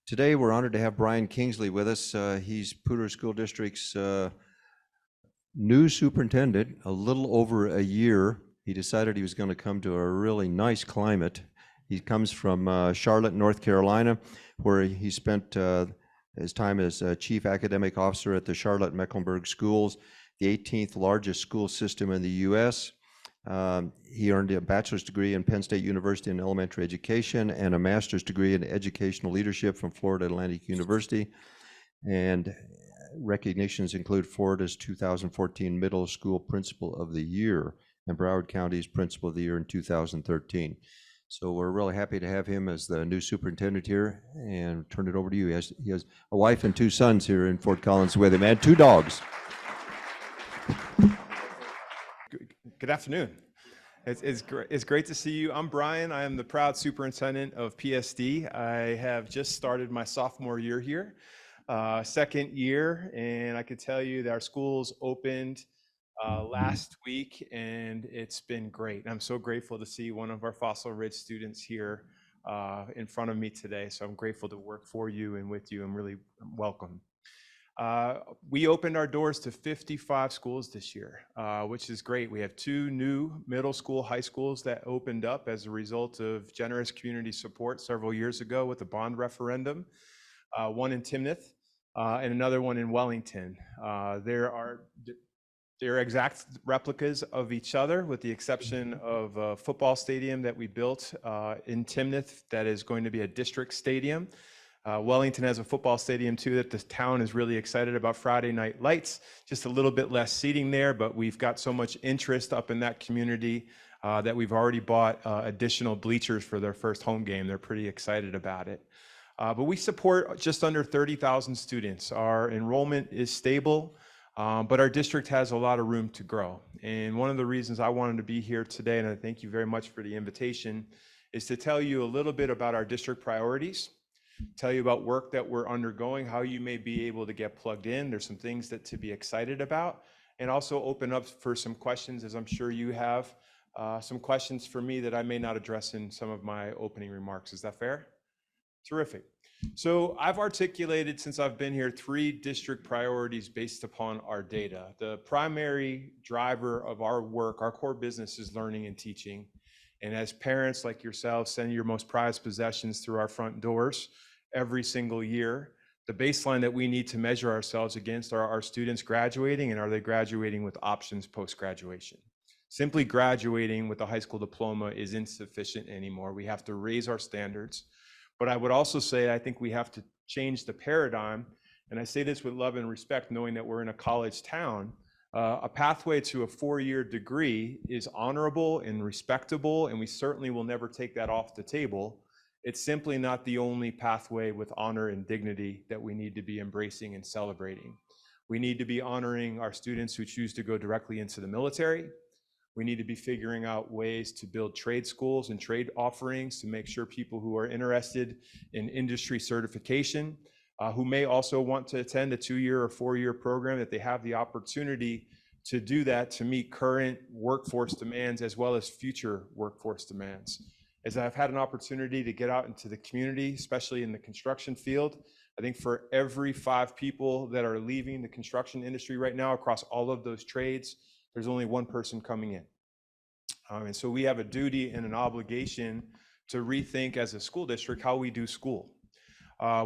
Today, we're honored to have Brian Kingsley with us. He's Poudre School District's new superintendent. A little over a year, he decided he was going to come to a really nice climate. He comes from Charlotte, North Carolina, where he spent his time as Chief Academic Officer at the Charlotte-Mecklenburg Schools, the 18th largest school system in the U.S. He earned a bachelor's degree in Penn State University in elementary education and a master's degree in educational leadership from Florida Atlantic University. And recognitions include Florida's 2014 Middle School Principal of the Year and Broward County's Principal of the Year in 2013. So we're really happy to have him as the new superintendent here, and turn it over to you. He has a wife and two sons here in Fort Collins with him, and two dogs. Good afternoon. It's great to see you. I'm Brian. I am the proud superintendent of PSD. I have just started my sophomore year here, second year, and I can tell you that our schools opened last week, and it's been great. I'm so grateful to see one of our Fossil Ridge students here in front of me today. So I'm grateful to work for you and with you. I'm really welcome. We opened our doors to 55 schools this year, which is great. We have two new middle school, high schools that opened up as a result of generous community support several years ago with the bond referendum, one in Timnath and another one in Wellington. They're exact replicas of each other, with the exception of a football stadium that we built in Timnath that is going to be a district stadium. Wellington has a football stadium too that the town is really excited about. Friday night lights, just a little bit less seating there, but we've got so much interest up in that community that we've already bought additional bleachers for their first home game. They're pretty excited about it. But we support just under 30,000 students. Our enrollment is stable, but our district has a lot of room to grow. And one of the reasons I wanted to be here today, and I thank you very much for the invitation, is to tell you a little bit about our district priorities, tell you about work that we're undergoing, how you may be able to get plugged in. There's some things to be excited about, and also open up for some questions, as I'm sure you have some questions for me that I may not address in some of my opening remarks. Is that fair? Terrific. So I've articulated, since I've been here, 3 district priorities based upon our data. The primary driver of our work, our core business, is learning and teaching. And as parents like yourselves send your most prized possessions through our front doors every single year, the baseline that we need to measure ourselves against are our students graduating, and are they graduating with options post-graduation? Simply graduating with a high school diploma is insufficient anymore. We have to raise our standards. But I would also say I think we have to change the paradigm, and I say this with love and respect, knowing that we're in a college town. A pathway to a 4-year degree is honorable and respectable, and we certainly will never take that off the table. It's simply not the only pathway with honor and dignity that we need to be embracing and celebrating. We need to be honoring our students who choose to go directly into the military. We need to be figuring out ways to build trade schools and trade offerings to make sure people who are interested in industry certification, who may also want to attend a 2-year or 4-year program, that they have the opportunity to do that to meet current workforce demands as well as future workforce demands. As I've had an opportunity to get out into the community, especially in the construction field, I think for every 5 people that are leaving the construction industry right now across all of those trades, there's only 1 person coming in. And so we have a duty and an obligation to rethink as a school district how we do school.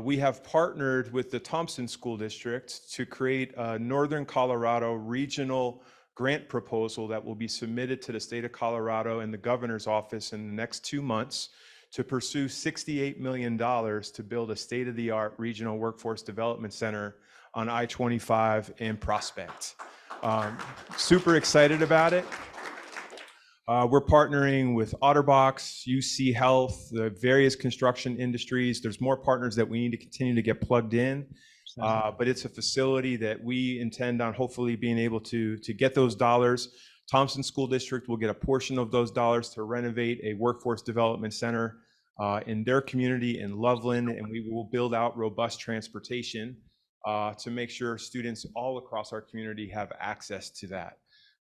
We have partnered with the Thompson School District to create a Northern Colorado regional grant proposal that will be submitted to the state of Colorado and the governor's office in the next 2 months to pursue $68 million to build a state-of-the-art regional workforce development center on I-25 in Prospect. Super excited about it. We're partnering with Otterbox, UC Health, the various construction industries. There's more partners that we need to continue to get plugged in, but it's a facility that we intend on hopefully being able to get those dollars. Thompson School District will get a portion of those dollars to renovate a workforce development center in their community in Loveland, and we will build out robust transportation to make sure students all across our community have access to that.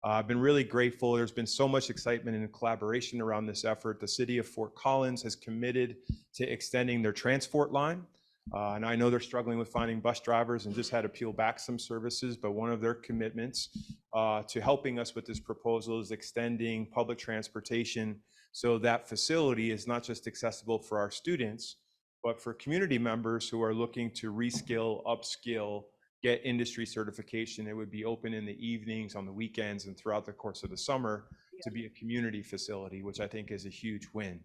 I've been really grateful. There's been so much excitement and collaboration around this effort. The city of Fort Collins has committed to extending their transport line And I know they're struggling with finding bus drivers and just had to peel back some services, but one of their commitments to helping us with this proposal is extending public transportation so that facility is not just accessible for our students, but for community members who are looking to reskill, upskill, get industry certification. It would be open in the evenings, on the weekends, and throughout the course of the summer to be a community facility, which I think is a huge win.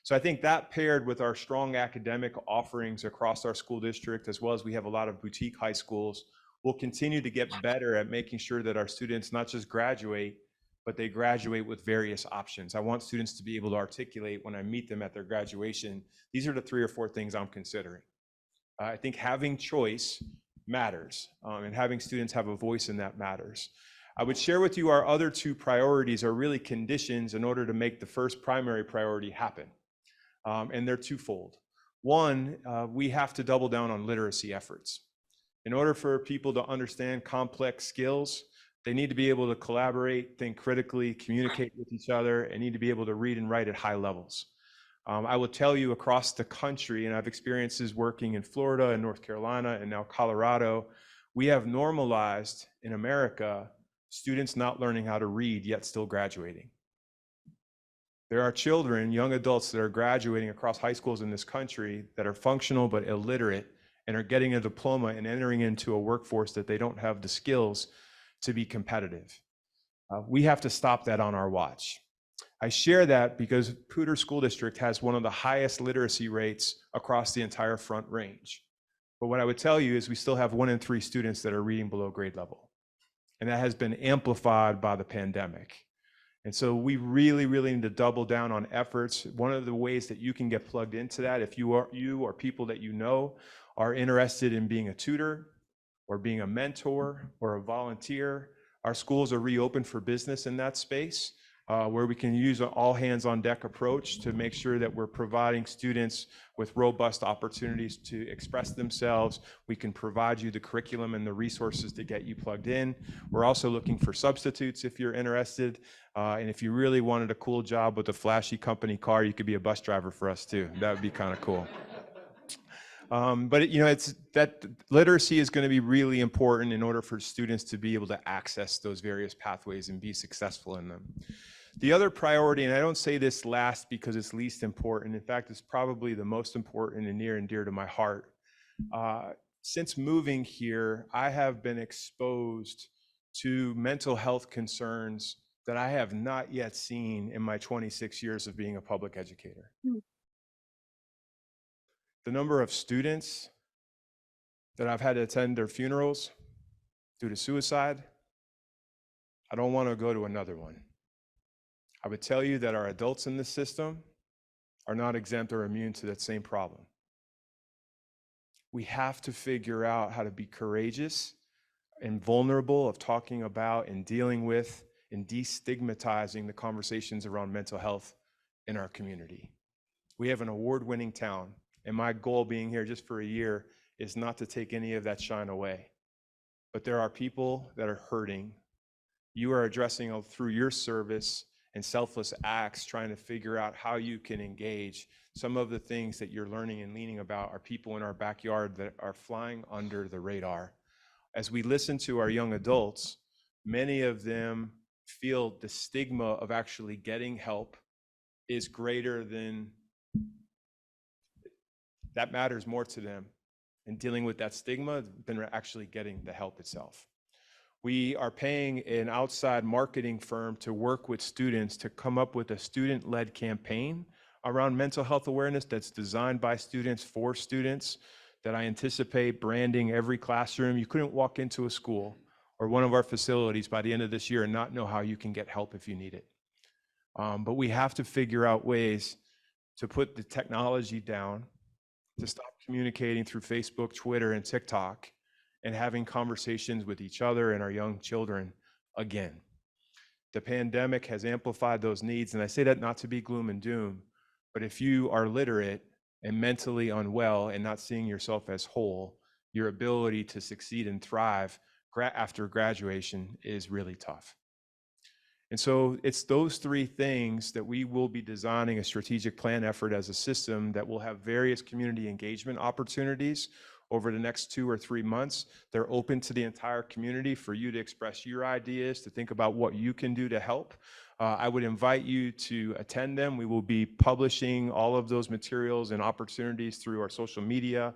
So I think that paired with our strong academic offerings across our school district, as well as we have a lot of boutique high schools, will continue to get better at making sure that our students not just graduate, but they graduate with various options. I want students to be able to articulate when I meet them at their graduation, these are the 3 or 4 things I'm considering. I think having choice matters, and having students have a voice in that matters. I would share with you our other 2 priorities are really conditions in order to make the first primary priority happen. And they're twofold. One, we have to double down on literacy efforts. In order for people to understand complex skills, they need to be able to collaborate, think critically, communicate with each other, and need to be able to read and write at high levels. I will tell you across the country, and I have experiences working in Florida and North Carolina and now Colorado, we have normalized in America students not learning how to read yet still graduating. There are children, young adults that are graduating across high schools in this country that are functional but illiterate and are getting a diploma and entering into a workforce that they don't have the skills to be competitive. We have to stop that on our watch. I share that because Poudre School District has one of the highest literacy rates across the entire Front Range. But what I would tell you is we still have 1 in 3 students that are reading below grade level. And that has been amplified by the pandemic. And so we really, really need to double down on efforts. One of the ways that you can get plugged into that, if you or people that you know are interested in being a tutor or being a mentor or a volunteer, our schools are reopened for business in that space, where we can use an all hands on deck approach to make sure that we're providing students with robust opportunities to express themselves. We can provide you the curriculum and the resources to get you plugged in. We're also looking for substitutes if you're interested. And if you really wanted a cool job with a flashy company car, you could be a bus driver for us too. That would be kind of cool. But it's that literacy is going to be really important in order for students to be able to access those various pathways and be successful in them. The other priority, and I don't say this last because it's least important, in fact, it's probably the most important and near and dear to my heart. Since moving here, I have been exposed to mental health concerns that I have not yet seen in my 26 years of being a public educator. The number of students that I've had to attend their funerals due to suicide, I don't want to go to another one. I would tell you that our adults in this system are not exempt or immune to that same problem. We have to figure out how to be courageous and vulnerable of talking about and dealing with and destigmatizing the conversations around mental health in our community. We have an award-winning town, and my goal being here just for a year is not to take any of that shine away. But there are people that are hurting. You are addressing through your service and selfless acts, trying to figure out how you can engage. Some of the things that you're learning and leaning about are people in our backyard that are flying under the radar. As we listen to our young adults, many of them feel the stigma of actually getting help is greater than, that matters more to them in dealing with that stigma than actually getting the help itself. We are paying an outside marketing firm to work with students to come up with a student-led campaign around mental health awareness that's designed by students for students, that I anticipate branding every classroom. You couldn't walk into a school or one of our facilities by the end of this year and not know how you can get help if you need it. But we have to figure out ways to put the technology down, to stop communicating through Facebook, Twitter, and TikTok, and having conversations with each other and our young children again. The pandemic has amplified those needs, and I say that not to be gloom and doom, but if you are literate and mentally unwell and not seeing yourself as whole, your ability to succeed and thrive after graduation is really tough. And so it's those three things that we will be designing a strategic plan effort as a system that will have various community engagement opportunities over the next 2 or 3 months. They're open to the entire community for you to express your ideas, to think about what you can do to help. I would invite you to attend them. We will be publishing all of those materials and opportunities through our social media,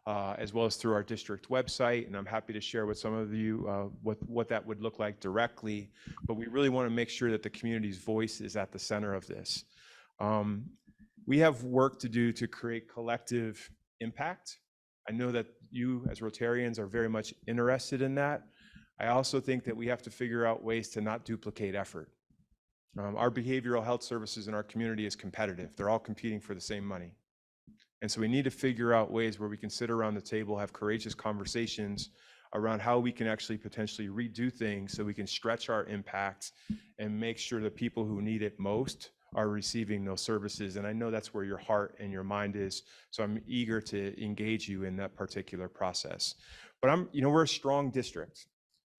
as well as through our district website. And I'm happy to share with some of you what that would look like directly. But we really want to make sure that the community's voice is at the center of this. We have work to do to create collective impact. I know that you as Rotarians are very much interested in that. I also think that we have to figure out ways to not duplicate effort. Our behavioral health services in our community is competitive. They're all competing for the same money. And so we need to figure out ways where we can sit around the table, have courageous conversations around how we can actually potentially redo things so we can stretch our impact and make sure the people who need it most are receiving those services. And I know that's where your heart and your mind is. So I'm eager to engage you in that particular process. But we're a strong district.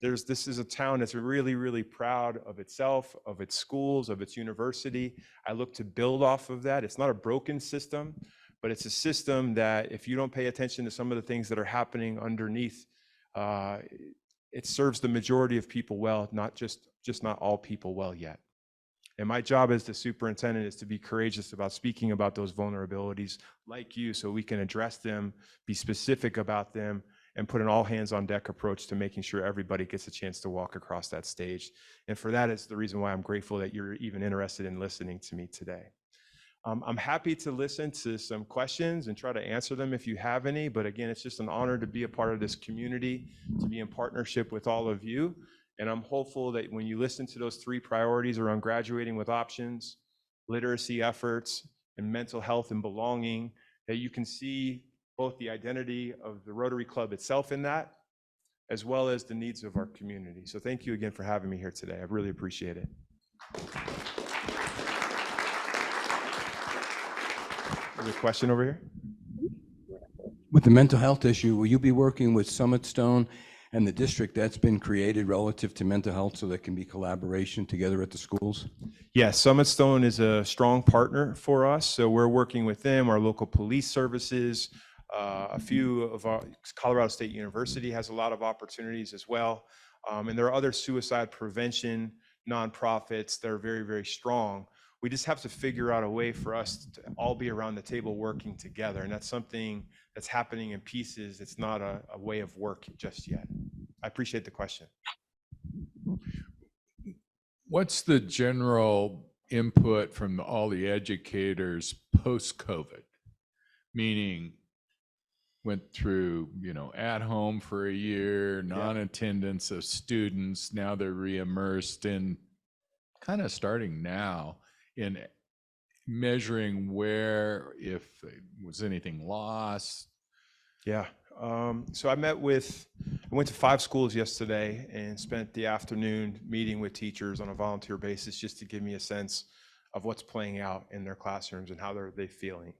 This is a town that's really, really proud of itself, of its schools, of its university. I look to build off of that. It's not a broken system, but it's a system that if you don't pay attention to some of the things that are happening underneath, it serves the majority of people well, not just not all people well yet. And my job as the superintendent is to be courageous about speaking about those vulnerabilities like you so we can address them, be specific about them, and put an all hands on deck approach to making sure everybody gets a chance to walk across that stage. And for that is the reason why I'm grateful that you're even interested in listening to me today. I'm happy to listen to some questions and try to answer them if you have any, but again, it's just an honor to be a part of this community, to be in partnership with all of you. And I'm hopeful that when you listen to those 3 priorities around graduating with options, literacy efforts, and mental health and belonging, that you can see both the identity of the Rotary Club itself in that, as well as the needs of our community. So thank you again for having me here today. I really appreciate it. There's a question over here. With the mental health issue, will you be working with Summit Stone and the district that's been created relative to mental health so there can be collaboration together at the schools? Yes, Summit Stone is a strong partner for us. So we're working with them, our local police services, a few of our, Colorado State University has a lot of opportunities as well. And there are other suicide prevention nonprofits that are very, very strong. We just have to figure out a way for us to all be around the table working together. And that's something that's happening in pieces. It's not a way of work just yet. I appreciate the question. What's the general input from all the educators post-COVID? Meaning, went through, at home for a year, non-attendance of students. Now they're re-immersed in kind of starting now in measuring where, if was anything lost. Yeah. So I went to 5 schools yesterday and spent the afternoon meeting with teachers on a volunteer basis just to give me a sense of what's playing out in their classrooms and how they're feeling.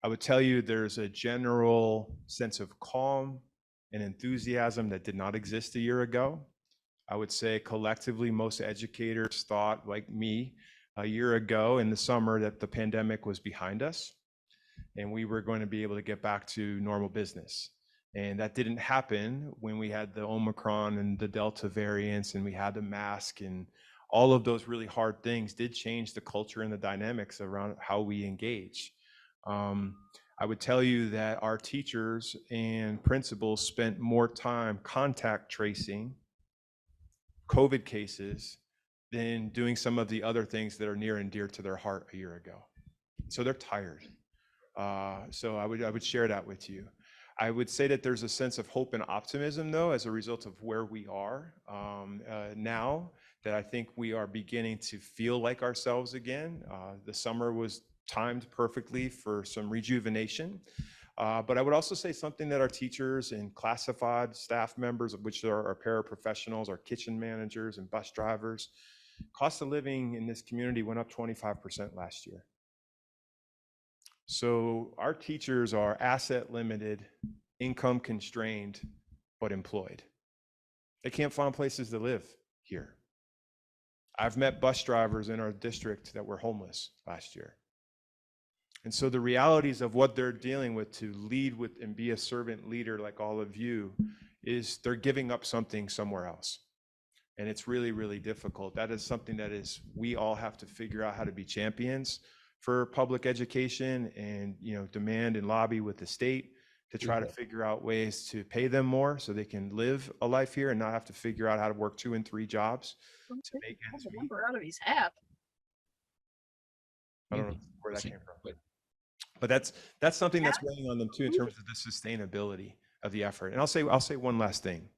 I would tell you there's a general sense of calm and enthusiasm that did not exist a year ago. I would say collectively, most educators thought, like me, a year ago in the summer that the pandemic was behind us and we were going to be able to get back to normal business. And that didn't happen when we had the Omicron and the Delta variants and we had the mask, and all of those really hard things did change the culture and the dynamics around how we engage. I would tell you that our teachers and principals spent more time contact tracing COVID cases than doing some of the other things that are near and dear to their heart a year ago. So they're tired. So I would share that with you. I would say that there's a sense of hope and optimism, though, as a result of where we are now, that I think we are beginning to feel like ourselves again. The summer was timed perfectly for some rejuvenation. But I would also say something that our teachers and classified staff members, of which there are our paraprofessionals, our kitchen managers and bus drivers, cost of living in this community went up 25% last year. So our teachers are asset limited, income constrained, but employed. They can't find places to live here. I've met bus drivers in our district that were homeless last year. And so the realities of what they're dealing with to lead with and be a servant leader like all of you is they're giving up something somewhere else. And it's really, really difficult. That is something that we all have to figure out how to be champions for public education and, demand and lobby with the state to try to figure out ways to pay them more so they can live a life here and not have to figure out how to work 2 and 3 jobs to make ends meet. Out of his hat. I don't know where that came from. But that's something that's weighing on them too in terms of the sustainability of the effort. And I'll say one last thing.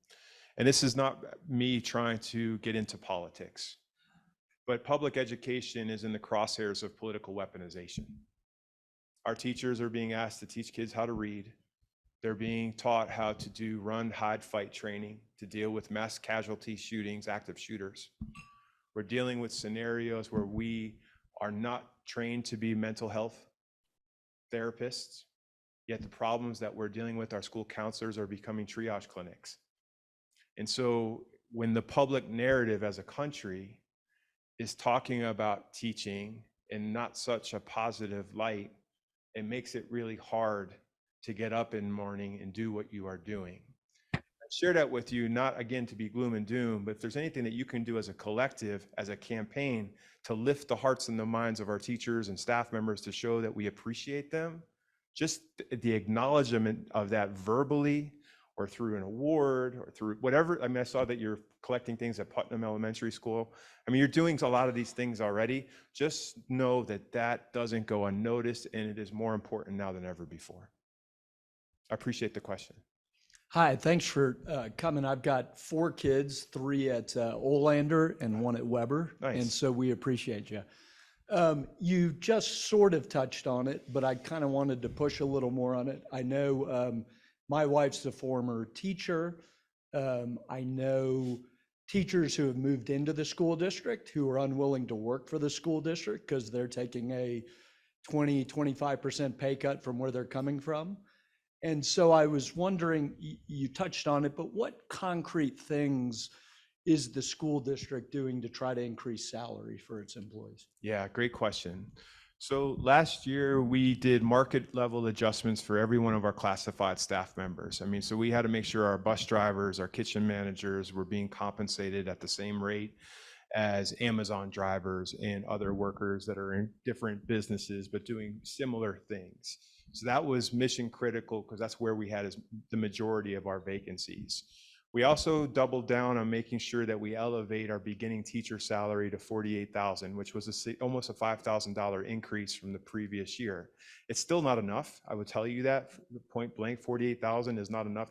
And this is not me trying to get into politics, but public education is in the crosshairs of political weaponization. Our teachers are being asked to teach kids how to read. They're being taught how to run, hide, fight training to deal with mass casualty shootings, active shooters. We're dealing with scenarios where we are not trained to be mental health therapists, yet the problems that we're dealing with, our school counselors are becoming triage clinics. And so when the public narrative as a country is talking about teaching in not such a positive light, it makes it really hard to get up in the morning and do what you are doing. I share that with you, not again to be gloom and doom, but if there's anything that you can do as a collective, as a campaign, to lift the hearts and the minds of our teachers and staff members to show that we appreciate them, just the acknowledgement of that verbally or through an award or through whatever. I mean, I saw that you're collecting things at Putnam Elementary School. I mean, you're doing a lot of these things already. Just know that that doesn't go unnoticed, and it is more important now than ever before. I appreciate the question. Hi, thanks for coming. I've got 4 kids, 3 at Olander and 1 at Weber. Nice. And so we appreciate you. You just sort of touched on it, but I kind of wanted to push a little more on it. I know my wife's a former teacher. I know teachers who have moved into the school district who are unwilling to work for the school district because they're taking a 20-25% pay cut from where they're coming from. And so I was wondering, you touched on it, but what concrete things is the school district doing to try to increase salary for its employees? Yeah, great question. So last year we did market level adjustments for every one of our classified staff members. I mean, so we had to make sure our bus drivers, our kitchen managers were being compensated at the same rate as Amazon drivers and other workers that are in different businesses but doing similar things. So that was mission critical because that's where we had the majority of our vacancies. We also doubled down on making sure that we elevate our beginning teacher salary to $48,000, which was almost a $5,000 increase from the previous year. It's still not enough. I would tell you that point blank, $48,000 is not enough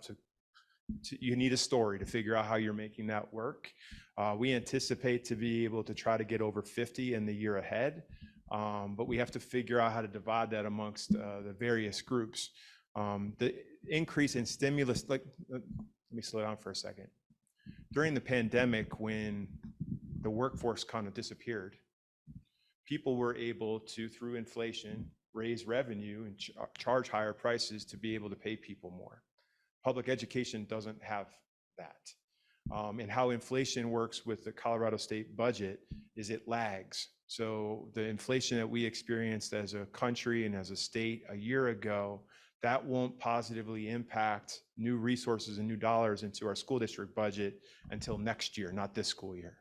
you need a story to figure out how you're making that work. We anticipate to be able to try to get over 50 in the year ahead. But we have to figure out how to divide that amongst the various groups. The increase in stimulus, let me slow down for a second. During the pandemic, when the workforce kind of disappeared, people were able to, through inflation, raise revenue and charge higher prices to be able to pay people more. Public education doesn't have that. And how inflation works with the Colorado state budget is it lags. So the inflation that we experienced as a country and as a state a year ago, that won't positively impact new resources and new dollars into our school district budget until next year, not this school year.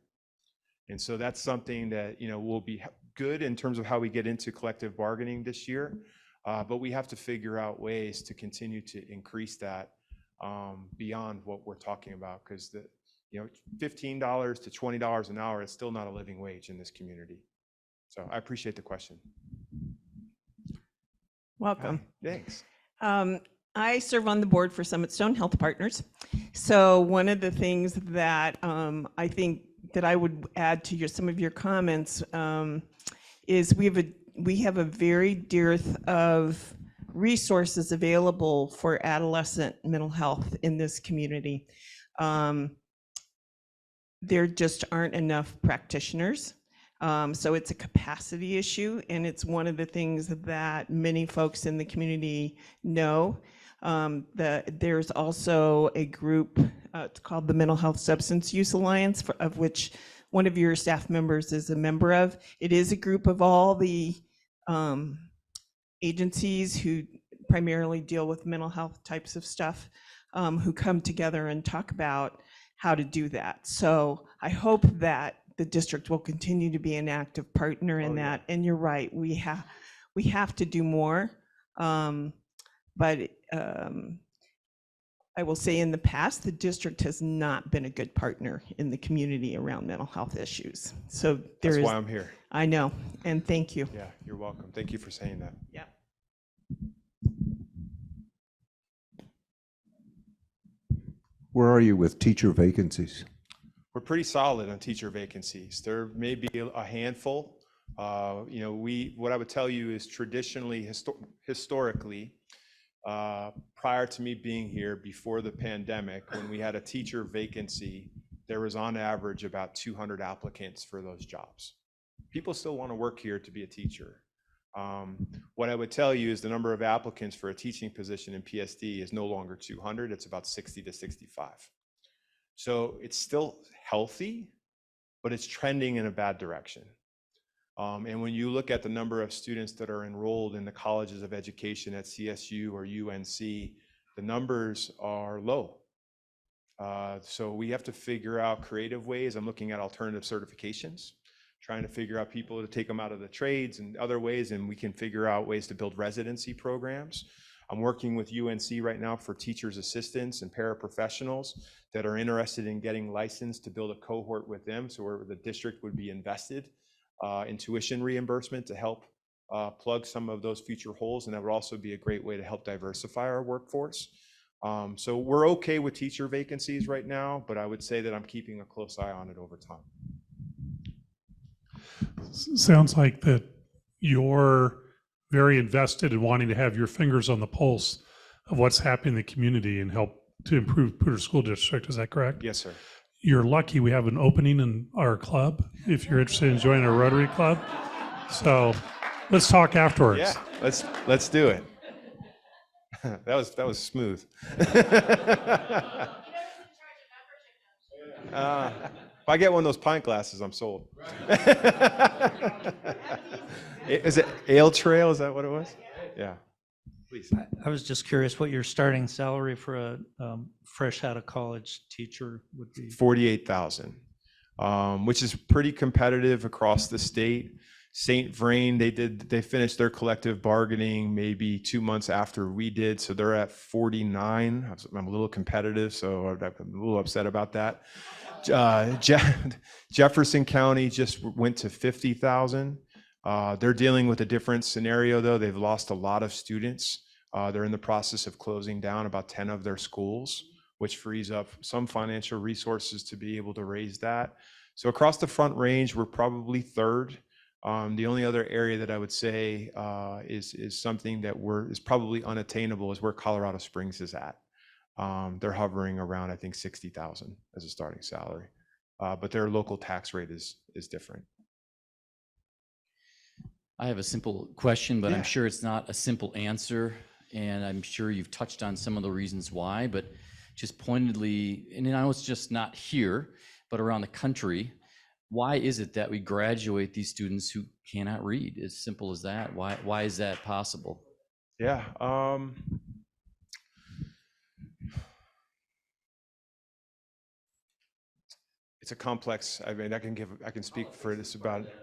And so that's something that will be good in terms of how we get into collective bargaining this year. But we have to figure out ways to continue to increase that beyond what we're talking about, because the $15 to $20 an hour is still not a living wage in this community. So I appreciate the question. Welcome. Thanks. I serve on the board for Summit Stone Health Partners. So one of the things that I think that I would add to some of your comments is we have a very dearth of resources available for adolescent mental health in this community. There just aren't enough practitioners. So it's a capacity issue, and it's one of the things that many folks in the community know. There's also a group, it's called the Mental Health Substance Use Alliance, of which one of your staff members is a member of. It is a group of all the agencies who primarily deal with mental health types of stuff, who come together and talk about how to do that. So I hope that the district will continue to be an active partner in that. And you're right, we have to do more. But I will say in the past, the district has not been a good partner in the community around mental health issues. So That's why I'm here. I know, and thank you. Yeah, you're welcome. Thank you for saying that. Yeah. Where are you with teacher vacancies? We're pretty solid on teacher vacancies. There may be a handful. You know, what I would tell you is traditionally, historically, prior to me being here, before the pandemic, when we had a teacher vacancy, there was on average about 200 applicants for those jobs. People still want to work here to be a teacher. What I would tell you is the number of applicants for a teaching position in PSD is no longer 200, it's about 60 to 65. So it's still healthy, but it's trending in a bad direction. And when you look at the number of students that are enrolled in the colleges of education at CSU or UNC, the numbers are low. So we have to figure out creative ways. I'm looking at alternative certifications, trying to figure out people to take them out of the trades and other ways, and we can figure out ways to build residency programs. I'm working with UNC right now for teachers assistants and paraprofessionals that are interested in getting licensed to build a cohort with them, so where the district would be invested in tuition reimbursement to help plug some of those future holes, and that would also be a great way to help diversify our workforce. So we're okay with teacher vacancies right now, but I would say that I'm keeping a close eye on it over time. Sounds like that you're very invested in wanting to have your fingers on the pulse of what's happening in the community and help to improve Poudre School District. Is that correct? Yes, sir. You're lucky we have an opening in our club if you're interested in joining our Rotary Club. So let's talk afterwards. Yeah, let's do it. That was smooth. If I get one of those pint glasses, I'm sold. Is it Ale Trail? Is that what it was? Yeah. Please. I was just curious what your starting salary for a fresh out of college teacher would be. 48,000, which is pretty competitive across the state. St. Vrain, they finished their collective bargaining maybe 2 months after we did, so they're at 49. I'm a little competitive, so I'm a little upset about that. Jefferson County just went to 50,000. They're dealing with a different scenario though. They've lost a lot of students. They're in the process of closing down about 10 of their schools, which frees up some financial resources to be able to raise that. So across the Front Range, we're probably third. The only other area that I would say is something that is probably unattainable is where Colorado Springs is at. They're hovering around, I think, 60,000 as a starting salary, but their local tax rate is different. I have a simple question, but Yeah. I'm sure it's not a simple answer, and I'm sure you've touched on some of the reasons why, but just pointedly, and I know it's just not here, but around the country, why is it that we graduate these students who cannot read? As simple as that. Why is that possible? Yeah. It's a complex. I mean, I can speak for this about it.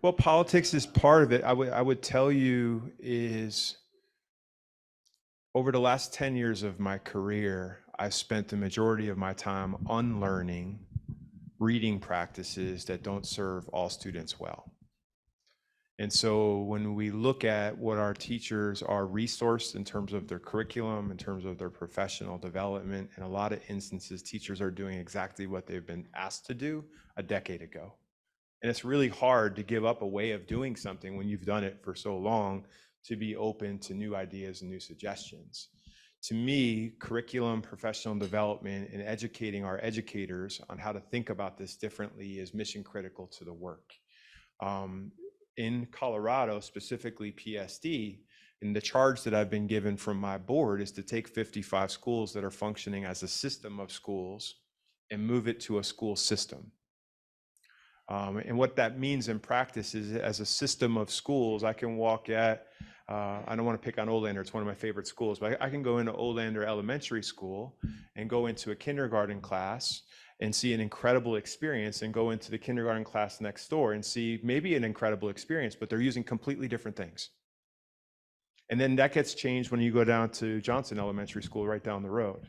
Well, politics is part of it. I would tell you is over the last 10 years of my career, I've spent the majority of my time unlearning reading practices that don't serve all students well. And so when we look at what our teachers are resourced in terms of their curriculum, in terms of their professional development, in a lot of instances, teachers are doing exactly what they've been asked to do a decade ago. And it's really hard to give up a way of doing something when you've done it for so long, to be open to new ideas and new suggestions. To me, curriculum, professional development, and educating our educators on how to think about this differently is mission critical to the work. In Colorado, specifically PSD, and the charge that I've been given from my board is to take 55 schools that are functioning as a system of schools and move it to a school system. And what that means in practice is, as a system of schools, I can walk at, I don't want to pick on Olander, it's one of my favorite schools, but I can go into Olander Elementary School and go into a kindergarten class and see an incredible experience, and go into the kindergarten class next door and see maybe an incredible experience, but they're using completely different things. And then that gets changed when you go down to Johnson Elementary School right down the road.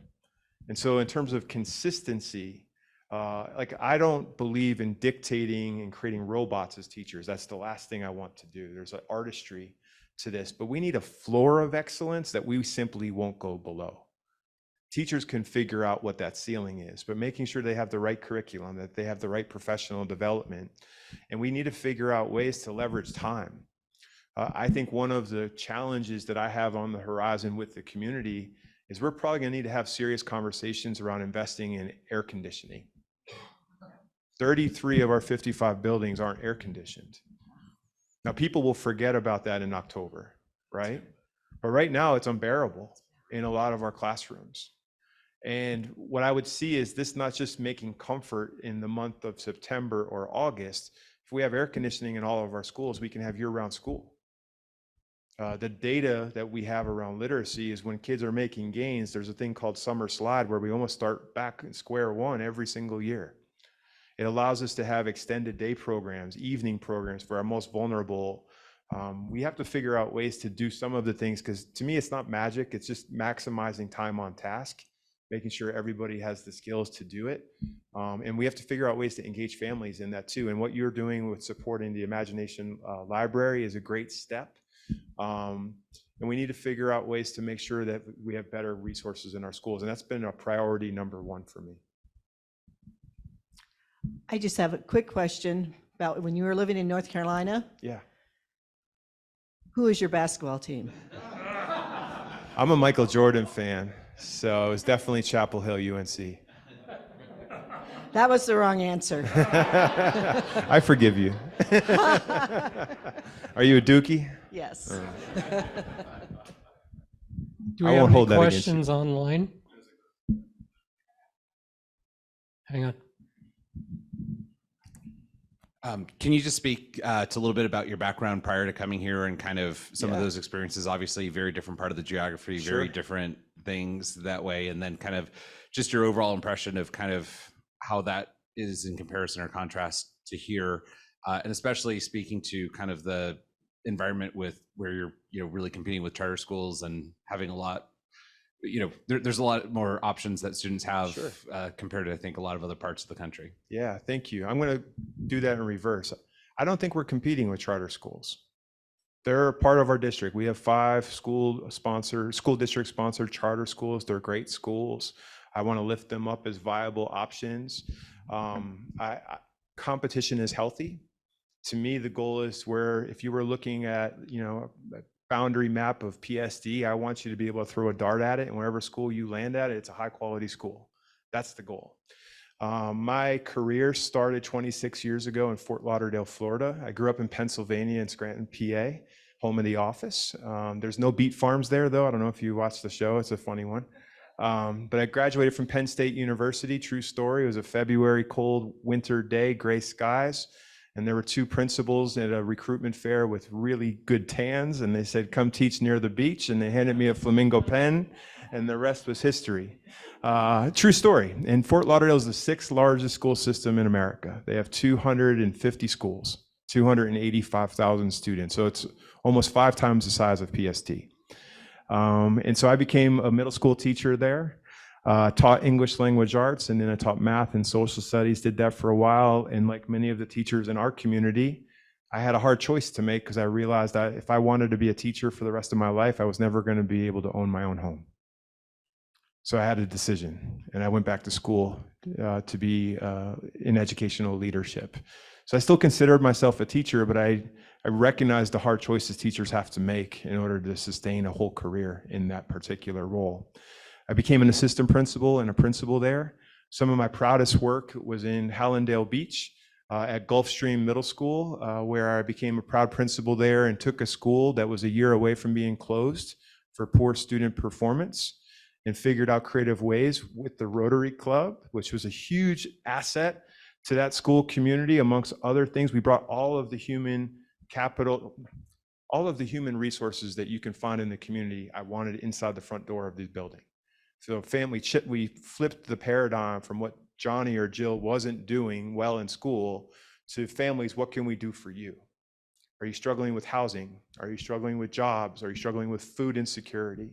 And so in terms of consistency, like, I don't believe in dictating and creating robots as teachers. That's the last thing I want to do. There's an artistry to this, but we need a floor of excellence that we simply won't go below. Teachers can figure out what that ceiling is, but making sure they have the right curriculum, that they have the right professional development. And we need to figure out ways to leverage time. I think one of the challenges that I have on the horizon with the community is we're probably going to need to have serious conversations around investing in air conditioning. 33 of our 55 buildings aren't air conditioned. Now, people will forget about that in October, right? But right now it's unbearable in a lot of our classrooms. And what I would see is this not just making comfort in the month of September or August. If we have air conditioning in all of our schools, we can have year-round school. The data that we have around literacy is when kids are making gains, there's a thing called summer slide where we almost start back in square one every single year. It allows us to have extended day programs, evening programs for our most vulnerable. We have to figure out ways to do some of the things, because to me, it's not magic. It's just maximizing time on task, making sure everybody has the skills to do it. And we have to figure out ways to engage families in that too. And what you're doing with supporting the Imagination Library is a great step. And we need to figure out ways to make sure that we have better resources in our schools. And that's been a priority number one for me. I just have a quick question about when you were living in North Carolina. Yeah. Who is your basketball team? I'm a Michael Jordan fan, so it was definitely Chapel Hill, UNC. That was the wrong answer. I forgive you. Are you a Dookie? Yes. Do we I have won't any hold that against you. questions online? Hang on. Can you just speak to a little bit about your background prior to coming here and kind of some of those experiences? Obviously, very different part of the geography, very different things that way, and then kind of just your overall impression of kind of how that is in comparison or contrast to here, and especially speaking to kind of the environment with where you're really competing with charter schools and having a lot. There's a lot more options that students have compared to, I think, a lot of other parts of the country. Yeah, thank you. I'm going to do that in reverse. I don't think we're competing with charter schools. They're a part of our district. We have 5 school district sponsored charter schools. They're great schools. I want to lift them up as viable options. Competition is healthy. To me, the goal is where, if you were looking at, a boundary map of PSD, I want you to be able to throw a dart at it, and wherever school you land at, it's a high quality school. That's the goal. My career started 26 years ago in Fort Lauderdale, Florida. I grew up in Pennsylvania, in Scranton, PA, home of The Office. There's no beet farms there, though. I don't know if you watched the show. It's a funny one. But I graduated from Penn State University. True story. It was a February cold winter day, gray skies. And there were 2 principals at a recruitment fair with really good tans. And they said, come teach near the beach. And they handed me a flamingo pen, and the rest was history. True story. And Fort Lauderdale is the 6th largest school system in America. They have 250 schools, 285,000 students. So it's almost 5 times the size of PST. And so I became a middle school teacher there. Taught English language arts, and then I taught math and social studies, did that for a while. And like many of the teachers in our community, I had a hard choice to make, because I realized that if I wanted to be a teacher for the rest of my life, I was never going to be able to own my own home. So I had a decision, and I went back to school to be in educational leadership. So I still considered myself a teacher, but I recognized the hard choices teachers have to make in order to sustain a whole career in that particular role. I became an assistant principal and a principal there. Some of my proudest work was in Hallandale Beach at Gulfstream Middle School, where I became a proud principal there and took a school that was a year away from being closed for poor student performance, and figured out creative ways with the Rotary Club, which was a huge asset to that school community. Amongst other things, we brought all of the human capital, all of the human resources that you can find in the community. I wanted inside the front door of the building. So we flipped the paradigm from what Johnny or Jill wasn't doing well in school to families, what can we do for you? Are you struggling with housing? Are you struggling with jobs? Are you struggling with food insecurity?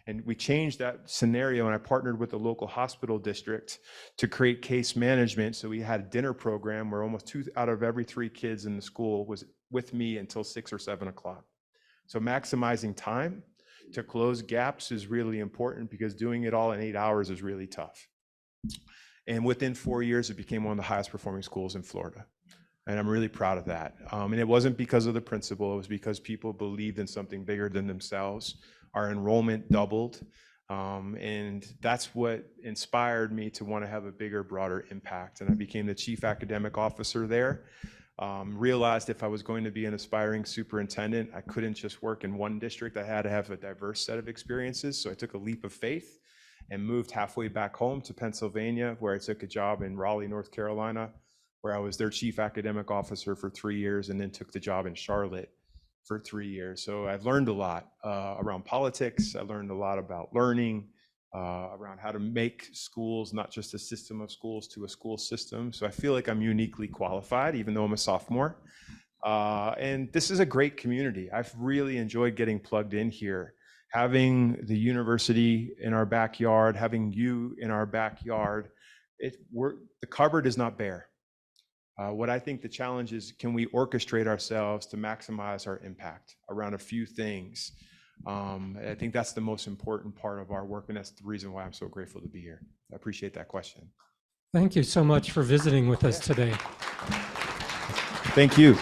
And we changed that scenario, and I partnered with the local hospital district to create case management. So we had a dinner program where almost 2 out of every 3 kids in the school was with me until 6 or 7 o'clock. So maximizing time to close gaps is really important, because doing it all in 8 hours is really tough. And within 4 years, it became one of the highest performing schools in Florida. And I'm really proud of that. And it wasn't because of the principal, it was because people believed in something bigger than themselves. Our enrollment doubled. And that's what inspired me to want to have a bigger, broader impact. And I became the chief academic officer there. Realized if I was going to be an aspiring superintendent, I couldn't just work in one district. I had to have a diverse set of experiences. So I took a leap of faith and moved halfway back home to Pennsylvania, where I took a job in Raleigh, North Carolina, where I was their chief academic officer for 3 years, and then took the job in Charlotte for 3 years. So I've learned a lot around politics. I learned a lot about learning, around how to make schools, not just a system of schools, to a school system. So I feel like I'm uniquely qualified, even though I'm a sophomore. And this is a great community. I've really enjoyed getting plugged in here. Having the university in our backyard, having you in our backyard, the cupboard is not bare. What I think the challenge is, can we orchestrate ourselves to maximize our impact around a few things? I think that's the most important part of our work, and that's the reason why I'm so grateful to be here. I appreciate that question. Thank you so much for visiting with us today. Thank you.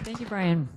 Thank you, Brian.